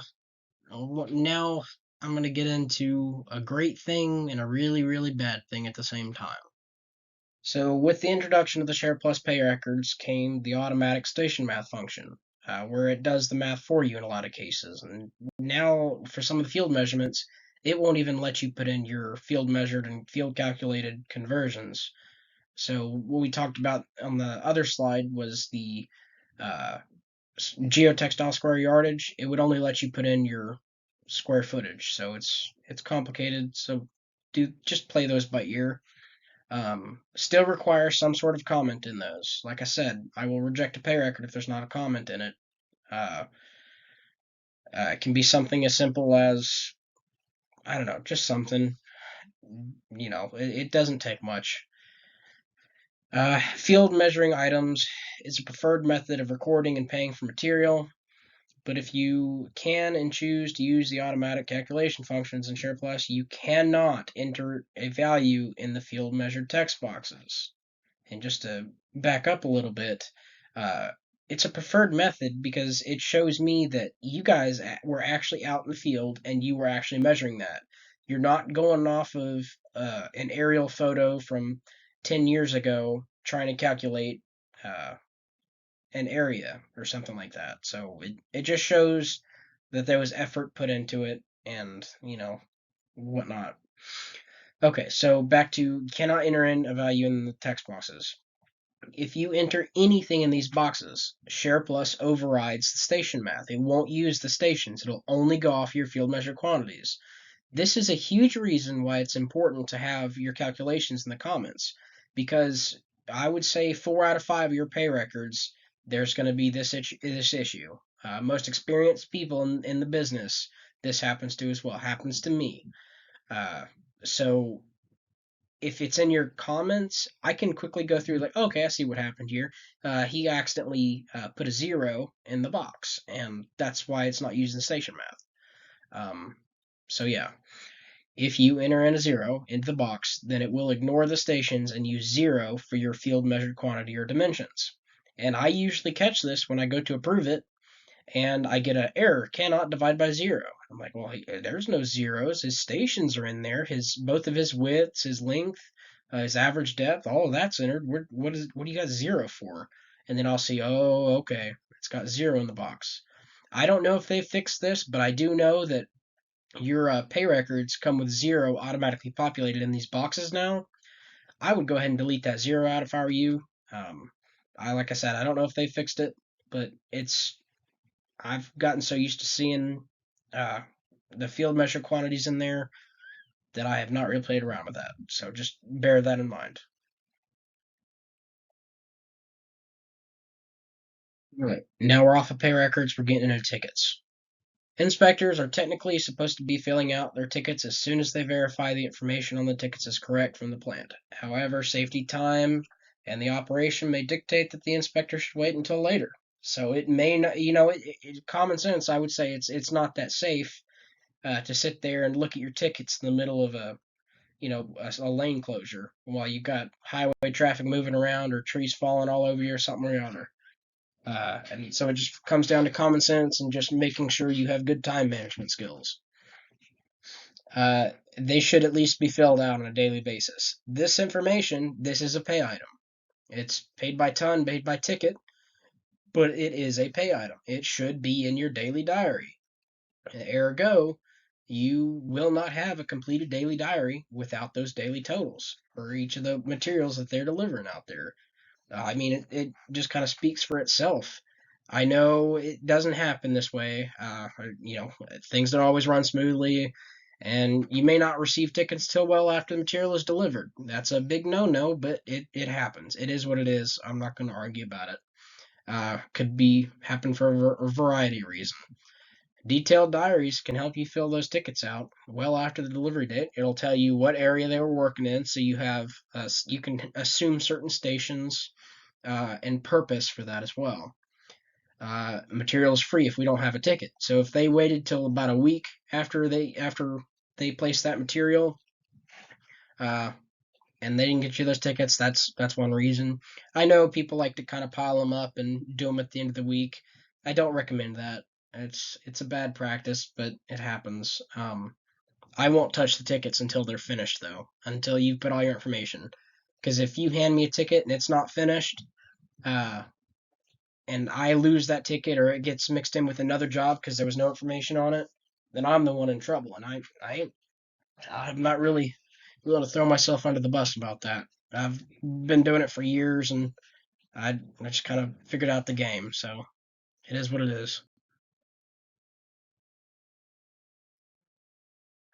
now I'm going to get into a great thing and a really, really bad thing at the same time. So, with the introduction of the Share Plus Pay records came the automatic station math function, where it does the math for you in a lot of cases. And now, for some of the field measurements, it won't even let you put in your field measured and field calculated conversions. So, what we talked about on the other slide was the uh, geotextile square yardage. It would only let you put in your square footage, so it's complicated. So do just play those by ear. Still requires some sort of comment in those. Like I said, I will reject a pay record if there's not a comment in it. Uh, it can be something as simple as, I don't know, just something. It doesn't take much. Field measuring items is a preferred method of recording and paying for material. But if you can and choose to use the automatic calculation functions in SharePlus, you cannot enter a value in the field measured text boxes. And just to back up a little bit, uh, it's a preferred method because it shows me that you guys were actually out in the field and you were actually measuring that. You're not going off of an aerial photo from 10 years ago trying to calculate uh, an area or something like that. So it just shows that there was effort put into it and, whatnot. Okay, so back to cannot enter in a value in the text boxes. If you enter anything in these boxes, Share Plus overrides the station math. It won't use the stations. It'll only go off your field measure quantities. This is a huge reason why it's important to have your calculations in the comments, because I would say 4 out of 5 of your pay records, there's going to be this issue. Most experienced people in the business, this happens to as well. Happens to me. Uh, so if it's in your comments, I can quickly go through like, okay, I see what happened here. He accidentally put a 0 in the box, and that's why it's not using station math. So yeah, if you enter in a 0 into the box, then it will ignore the stations and use 0 for your field measured quantity or dimensions. And I usually catch this when I go to approve it, and I get an error, cannot divide by 0. I'm like, well, there's no zeros. His stations are in there. Both of his widths, his length, his average depth, all of that's entered. What do you got 0 for? And then I'll see, oh, okay, it's got 0 in the box. I don't know if they fixed this, but I do know that your pay records come with 0 automatically populated in these boxes now. I would go ahead and delete that 0 out if I were you. Like I said, I don't know if they fixed it, but I've gotten so used to seeing uh, the field measure quantities in there that I have not really played around with that. So just bear that in mind. All right. Now we're off of pay records. We're getting into tickets. Inspectors are technically supposed to be filling out their tickets as soon as they verify the information on the tickets is correct from the plant. However, safety time and the operation may dictate that the inspector should wait until later. So it may not, common sense, I would say it's not that safe to sit there and look at your tickets in the middle of a a lane closure while you've got highway traffic moving around or trees falling all over you or something or other. And so it just comes down to common sense and just making sure you have good time management skills. They should at least be filled out on a daily basis. This information, this is a pay item. It's paid by ton, paid by ticket, but it is a pay item. It should be in your daily diary. Ergo, you will not have a completed daily diary without those daily totals for each of the materials that they're delivering out there. I mean, it just kind of speaks for itself. I know it doesn't happen this way. Things don't always run smoothly, and you may not receive tickets till well after the material is delivered. That's a big no-no, but it happens. It is what it is. I'm not going to argue about it. Could be happen for a variety of reasons. Detailed diaries can help you fill those tickets out well after the delivery date. It'll tell you what area they were working in, so you can assume certain stations and purpose for that as well. Material is free if we don't have a ticket. So if they waited till about a week after they placed that material, uh, and they didn't get you those tickets, that's one reason. I know people like to kind of pile them up and do them at the end of the week. I don't recommend that. It's a bad practice, but it happens. I won't touch the tickets until they're finished, though, until you've put all your information. Because if you hand me a ticket and it's not finished, uh, and I lose that ticket or it gets mixed in with another job because there was no information on it, then I'm the one in trouble. And I'm not really willing to throw myself under the bus about that. I've been doing it for years, and I just kind of figured out the game. So it is what it is.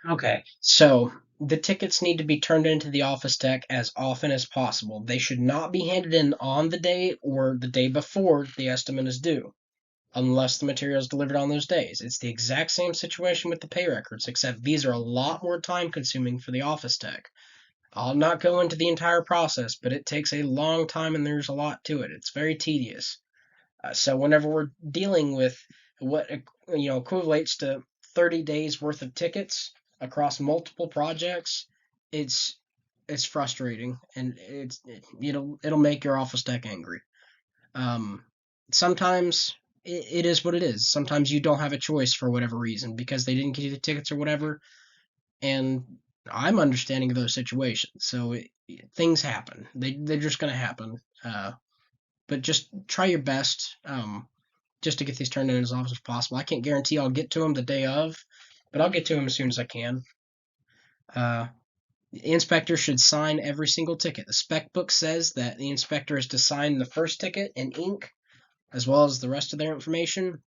Okay, so the tickets need to be turned into the office tech as often as possible. They should not be handed in on the day or the day before the estimate is due, unless the material is delivered on those days. It's the exact same situation with the pay records, except these are a lot more time consuming for the office tech. I'll not go into the entire process, but it takes a long time and there's a lot to it. It's very tedious. So whenever we're dealing with what equates to 30 days worth of tickets across multiple projects, it's it's frustrating and it'll make your office tech angry. Um, Sometimes it is what it is. Sometimes you don't have a choice for whatever reason because they didn't get you the tickets or whatever, and I'm understanding of those situations. So things happen. They're just gonna happen. But just try your best. Just to get these turned in as often as possible. I can't guarantee I'll get to them the day of, but I'll get to them as soon as I can. Uh, the inspector should sign every single ticket. The spec book says that the inspector is to sign the first ticket in ink as well as the rest of their information,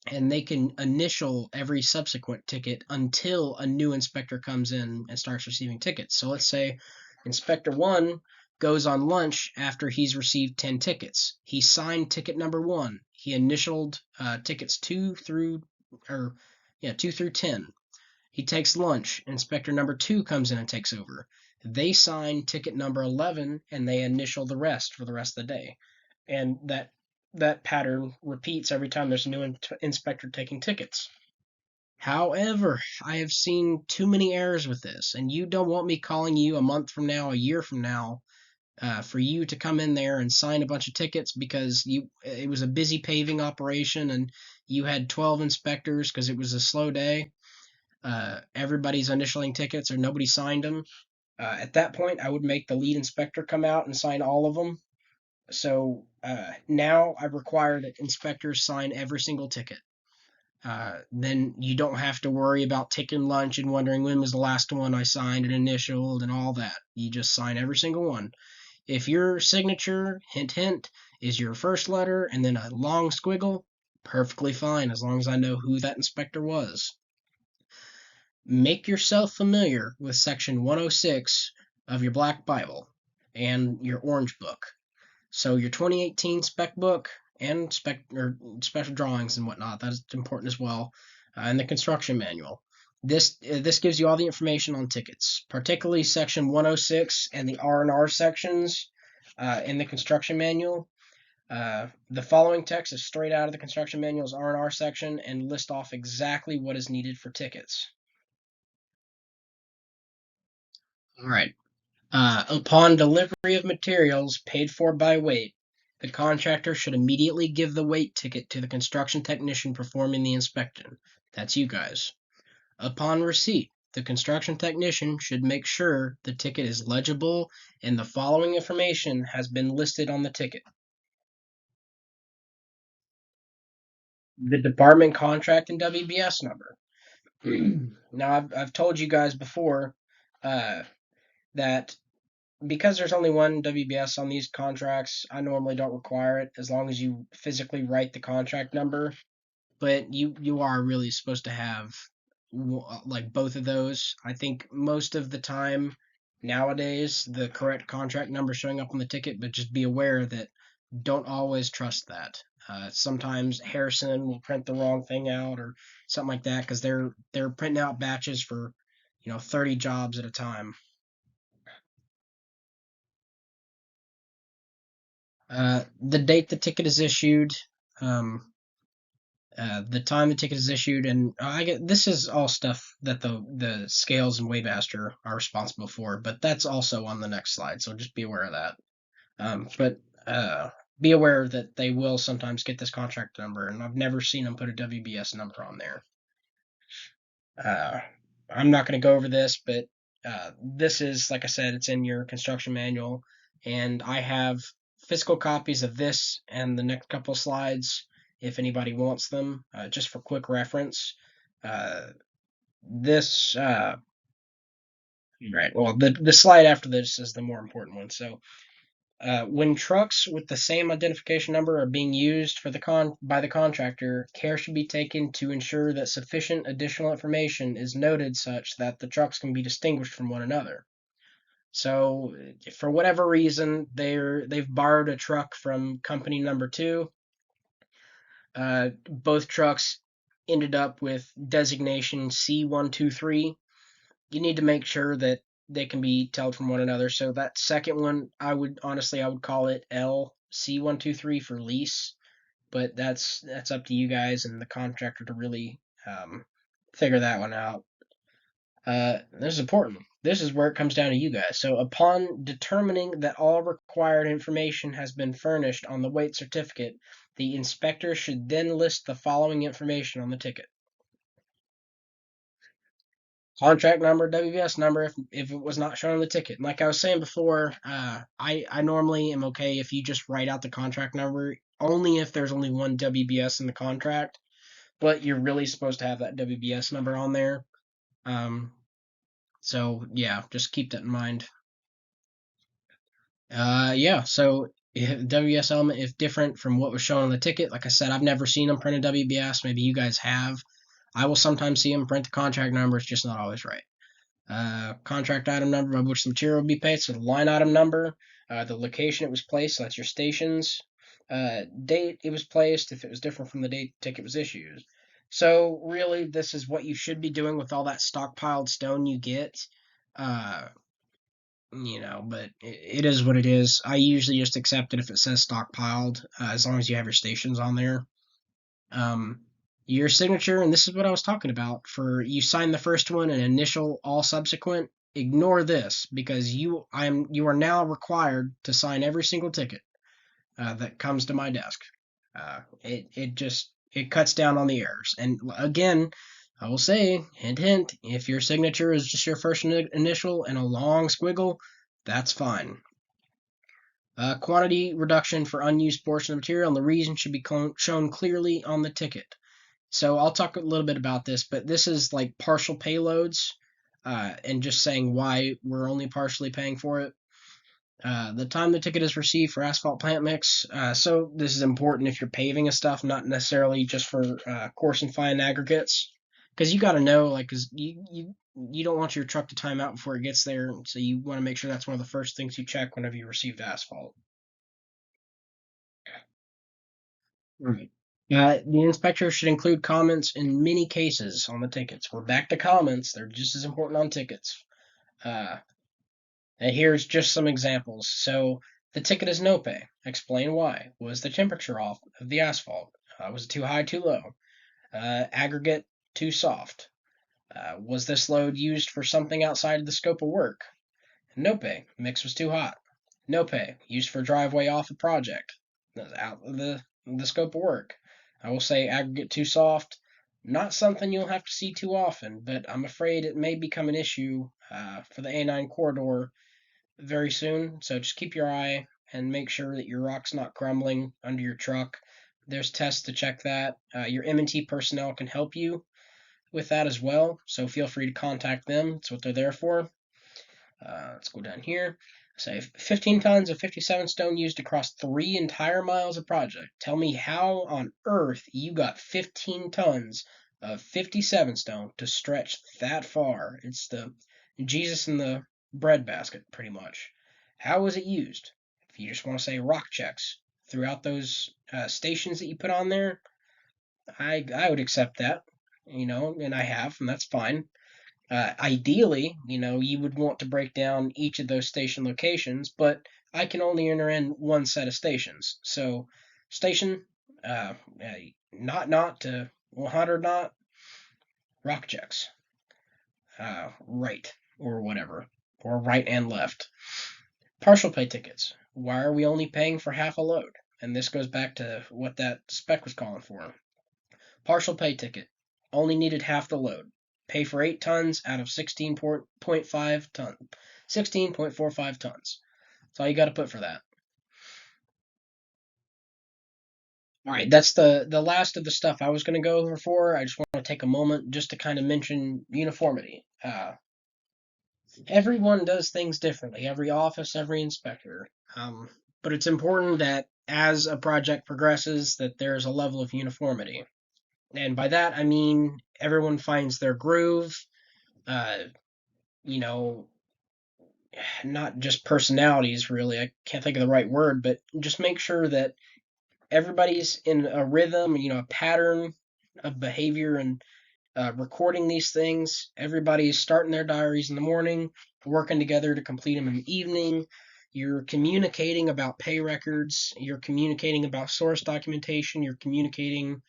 and they can initial every subsequent ticket until a new inspector comes in and starts receiving tickets. So let's say Inspector 1 goes on lunch after he's received 10 tickets. He signed ticket number 1. He initialed tickets 2 through 10. He takes lunch. Inspector number 2 comes in and takes over. They sign ticket number 11 and they initial the rest for the rest of the day. And that pattern repeats every time there's a new inspector taking tickets. However, I have seen too many errors with this, and you don't want me calling you a month from now, a year from now, for you to come in there and sign a bunch of tickets because it was a busy paving operation and you had 12 inspectors because it was a slow day. Everybody's initialing tickets or nobody signed them. At that point, I would make the lead inspector come out and sign all of them. So now I require that inspectors sign every single ticket. Then you don't have to worry about taking lunch and wondering when was the last one I signed and initialed and all that. You just sign every single one. If your signature, hint, hint, is your first letter and then a long squiggle, perfectly fine as long as I know who that inspector was. Make yourself familiar with section 106 of your Black Bible and your Orange Book. So your 2018 spec book and special drawings and whatnot, that is important as well, and the construction manual. This gives you all the information on tickets, particularly section 106 and the R&R sections in the construction manual. The following text is straight out of the construction manual's R&R section and list off exactly what is needed for tickets. All right. Upon delivery of materials paid for by weight, the contractor should immediately give the weight ticket to the construction technician performing the inspection. That's you guys. Upon receipt, the construction technician should make sure the ticket is legible and the following information has been listed on the ticket: the department contract and WBS number. Now, I've told you guys before uh, that because there's only one WBS on these contracts, I normally don't require it as long as you physically write the contract number. But you are really supposed to have like both of those. I think most of the time nowadays the correct contract number showing up on the ticket, but just be aware that don't always trust that. Sometimes Harrison will print the wrong thing out or something like that because they're printing out batches for 30 jobs at a time. The date the ticket is issued, um, the time the ticket is issued, and I get this is all stuff that the scales and Waymaster are responsible for, but that's also on the next slide, so just be aware of that. But be aware that they will sometimes get this contract number, and I've never seen them put a WBS number on there. Uh, I'm not going to go over this, but this is, like I said, it's in your construction manual, and I have physical copies of this and the next couple slides if anybody wants them, just for quick reference. Uh, this, right, well, the slide after this is the more important one. So, when trucks with the same identification number are being used for by the contractor, care should be taken to ensure that sufficient additional information is noted such that the trucks can be distinguished from one another. So, for whatever reason, they've borrowed a truck from company number two. Both trucks ended up with designation C123. You need to make sure that they can be told from one another. So that second one, I would call it LC123 for lease, but that's up to you guys and the contractor to really figure that one out. This is important. This is where it comes down to you guys. So upon determining that all required information has been furnished on the weight certificate, the inspector should then list the following information on the ticket: contract number, WBS number if it was not shown on the ticket. And like I was saying before, I normally am okay if you just write out the contract number, only if there's only one WBS in the contract, but you're really supposed to have that WBS number on there. Um, so yeah, just keep that in mind. Yeah, so if WBS element, if different from what was shown on the ticket, like I said, I've never seen them print a WBS. Maybe you guys have. I will sometimes see them print the contract number. It's just not always right. Contract item number by which the material will be paid, so the line item number, the location it was placed, so that's your stations, date it was placed, if it was different from the date the ticket was issued. So really, this is what you should be doing with all that stockpiled stone you get. Uh, but it is what it is. I usually just accept it if it says stockpiled, as long as you have your stations on there. Um, your signature, and this is what I was talking about. For you sign the first one and initial all subsequent. Ignore this because you are now required to sign every single ticket that comes to my desk. It cuts down on the errors. And again, I will say, hint hint, if your signature is just your first initial and a long squiggle, that's fine. Quantity reduction for unused portion of material, and the reason should be shown clearly on the ticket. So I'll talk a little bit about this, but this is like partial payloads, and just saying why we're only partially paying for it. The time the ticket is received for asphalt plant mix. So this is important if you're paving and stuff, not necessarily just for coarse and fine aggregates, because you got to know, like, cause you don't want your truck to time out before it gets there, so you want to make sure that's one of the first things you check whenever you receive the asphalt. Right. The inspector should include comments in many cases on the tickets. We're back to comments; they're just as important on tickets. Uh, And here's just some examples. So the ticket is no pay. Explain why. Was the temperature off of the asphalt? Was it too high, too low? Aggregate too soft? Was this load used for something outside of the scope of work? No pay. Mix was too hot. No pay. Used for driveway off a project. That's out of the scope of work. I will say aggregate too soft. Not something you'll have to see too often, but I'm afraid it may become an issue for the A9 corridor very soon. So just keep your eye and make sure that your rock's not crumbling under your truck. There's tests to check that. Your M&T personnel can help you with that as well. So feel free to contact them. That's what they're there for. Let's go down here. Say 15 tons of 57 stone used across 3 entire miles of project. Tell me how on earth you got 15 tons of 57 stone to stretch that far. It's the Jesus in the breadbasket, pretty much. How was it used? If you just want to say rock checks throughout those stations that you put on there, I would accept that, and I have, and that's fine. Ideally, you would want to break down each of those station locations, but I can only enter in one set of stations. So, station, uh, not to 100 knot, rock checks, right, or whatever, or right and left. Partial pay tickets. Why are we only paying for half a load? And this goes back to what that spec was calling for. Partial pay ticket. Only needed half the load. Pay for 8 tons out of 16.5 ton, 16.45 tons. That's all you got to put for that. All right, that's the last of the stuff I was going to go over for. I just want to take a moment just to kind of mention uniformity. Everyone does things differently. Every office, every inspector. But it's important that as a project progresses, that there's a level of uniformity. And by that I mean everyone finds their groove. Uh, you know, not just personalities really. I can't think of the right word, but just make sure that everybody's in a rhythm, a pattern of behavior and recording these things. Everybody's starting their diaries in the morning, working together to complete them in the evening. You're communicating about pay records. You're communicating about source documentation. You're communicating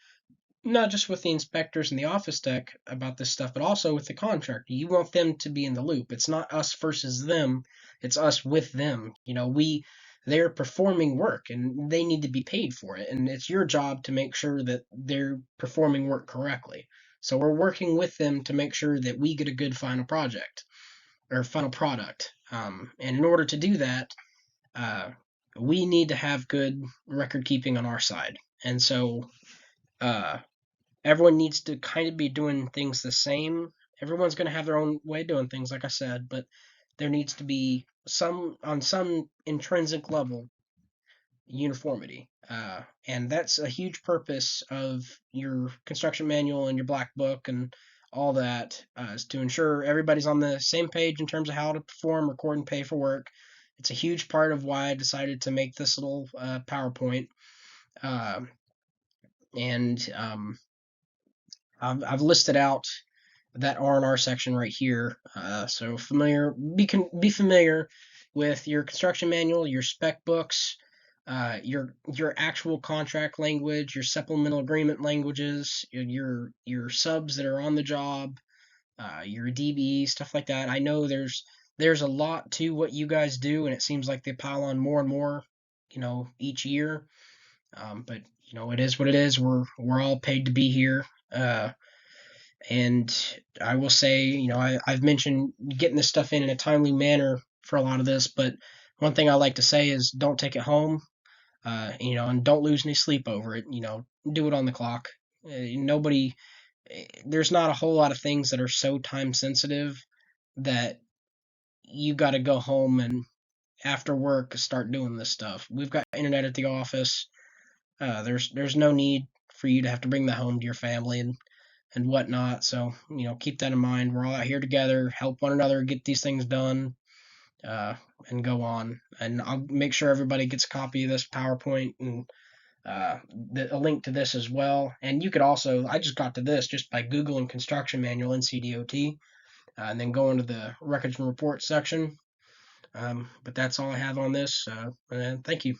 not just with the inspectors and the office tech about this stuff, but also with the contractor. You want them to be in the loop. It's not us versus them. It's us with them. They're performing work and they need to be paid for it. And it's your job to make sure that they're performing work correctly. So we're working with them to make sure that we get a good final project or final product. And in order to do that, uh, we need to have good record keeping on our side. And so, uh, everyone needs to kind of be doing things the same. Everyone's going to have their own way of doing things, like I said, but there needs to be on some intrinsic level, uniformity. And that's a huge purpose of your construction manual and your black book and all that, is to ensure everybody's on the same page in terms of how to perform, record, and pay for work. It's a huge part of why I decided to make this little PowerPoint. Uh, and I've listed out that R&R section right here. So be familiar with your construction manual, your spec books, your actual contract language, your supplemental agreement languages, your subs that are on the job, your DB stuff like that. I know there's a lot to what you guys do, and it seems like they pile on more and more, each year. But it is what it is. We're all paid to be here. And I will say, I've mentioned getting this stuff in a timely manner for a lot of this, but one thing I like to say is don't take it home, and don't lose any sleep over it. Do it on the clock. Nobody, there's not a whole lot of things that are so time sensitive that you got to go home and after work start doing this stuff. We've got internet at the office. There's no need for you to have to bring that home to your family and whatnot. So, keep that in mind. We're all out here together, help one another get these things done, uh, and go on. And I'll make sure everybody gets a copy of this PowerPoint and a link to this as well. And you could also, I just got to this just by Googling construction manual NCDOT, and then go into the records and reports section. But that's all I have on this. And thank you.